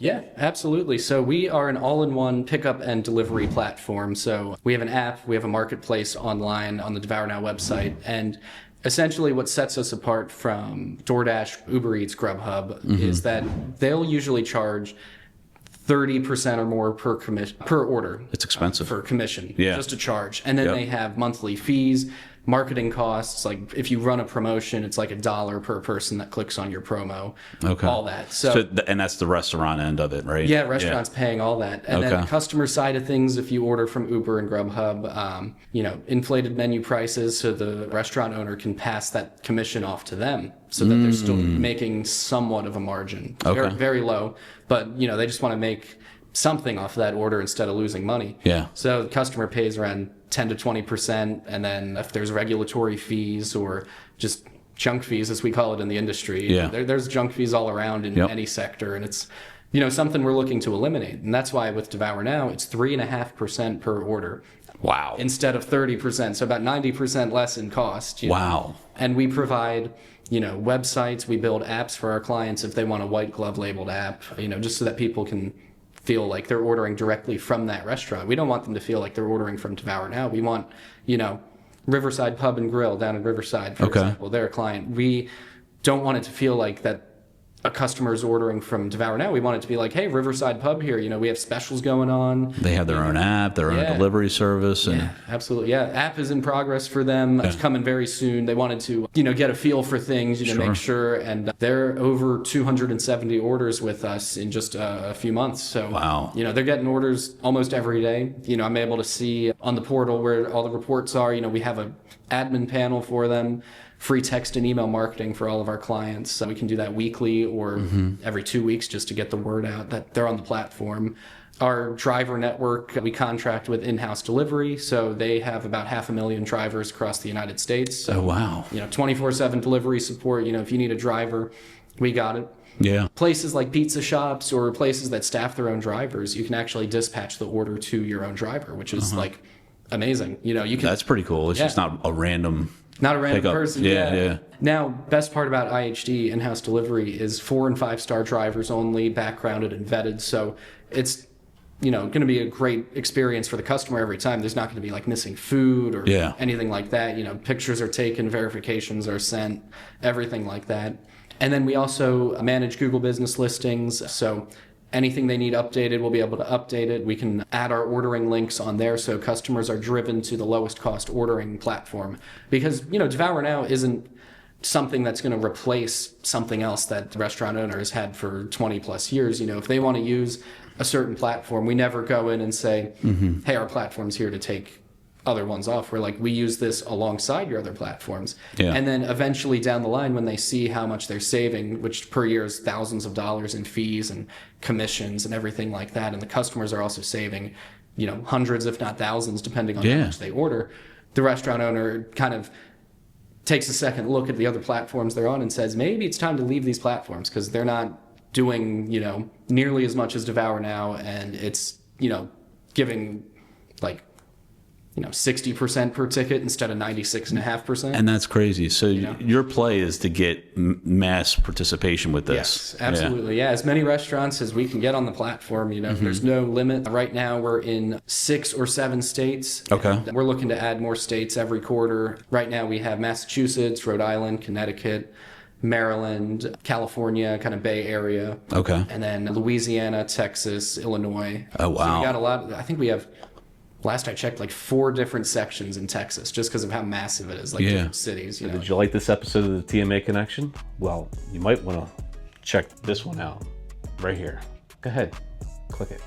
Yeah, absolutely. So we are an all-in-one pickup and delivery platform. So we have an app, we have a marketplace online on the Devour Now website, and essentially what sets us apart from DoorDash, Uber Eats, Grubhub is that they'll usually charge 30% or more per order. It's expensive. For commission, Yeah. just a charge. And then they have monthly fees, marketing costs. Like if you run a promotion, it's like $1 per person that clicks on your promo. Okay. All that. So And that's the restaurant end of it, right? yeah, restaurants paying all that. And then customer side of things, if you order from Uber and Grubhub, inflated menu prices so the restaurant owner can pass that commission off to them so that they're still making somewhat of a margin. Okay. Very, very low, but they just want to make something off of that order instead of losing money. Yeah. So the customer pays around 10 to 20%, and then if there's regulatory fees or just junk fees, as we call it in the industry, there's junk fees all around in any sector, and it's something we're looking to eliminate. And that's why with Devour Now, it's 3.5% per order. Wow. Instead of 30%, so about 90% less in cost. Wow. And we provide websites, we build apps for our clients if they want a white glove labeled app, just so that people can feel like they're ordering directly from that restaurant. We don't want them to feel like they're ordering from Devour Now. We want, Riverside Pub and Grill down in Riverside, for example, they're a client. We don't want it to feel like that a customer is ordering from Devour Now. We want it to be like, hey, Riverside Pub here, we have specials going on. They have their own app, their own delivery service. And yeah, absolutely. Yeah, app is in progress for them. It's coming very soon. They wanted to, get a feel for things, make sure. And they're over 270 orders with us in just a few months. So, wow. They're getting orders almost every day. I'm able to see on the portal where all the reports are. We have a admin panel for them. Free text and email marketing for all of our clients. So we can do that weekly or every 2 weeks just to get the word out that they're on the platform. Our driver network, we contract with in-house delivery. So they have about 500,000 drivers across the United States. So, 24/7 delivery support. If you need a driver, we got it. Yeah. Places like pizza shops or places that staff their own drivers, you can actually dispatch the order to your own driver, which is like amazing. You can. That's pretty cool. It's just not a random. Not a random pickup. person. Yeah. Now, best part about IHD, in-house delivery, is 4- and 5-star drivers only, backgrounded and vetted. So it's, going to be a great experience for the customer every time. There's not going to be like missing food or anything like that. Pictures are taken, verifications are sent, everything like that. And then we also manage Google business listings. So anything they need updated, we'll be able to update it. We can add our ordering links on there so customers are driven to the lowest cost ordering platform. Because, Devour Now isn't something that's going to replace something else that the restaurant owner has had for 20 plus years. If they want to use a certain platform, we never go in and say, hey, our platform's here to take other ones off. We're like, we use this alongside your other platforms. Yeah. And then eventually down the line, when they see how much they're saving, which per year is thousands of dollars in fees and commissions and everything like that, and the customers are also saving, hundreds, if not thousands, depending on how much they order, the restaurant owner kind of takes a second look at the other platforms they're on and says, maybe it's time to leave these platforms because they're not doing, nearly as much as Devour Now, and it's, giving like 60% per ticket instead of 96.5%. And that's crazy. So your play is to get mass participation with this. Yes, absolutely. Yeah, as many restaurants as we can get on the platform. There's no limit. Right now we're in 6 or 7 states. Okay. We're looking to add more states every quarter. Right now we have Massachusetts, Rhode Island, Connecticut, Maryland, California, kind of Bay Area. Okay. And then Louisiana, Texas, Illinois. Oh, wow. So we got a lot. I think we have, last I checked, like 4 different sections in Texas, just because of how massive it is, like different cities. Did you like this episode of the TMA Connection? Well, you might want to check this one out right here. Go ahead, click it.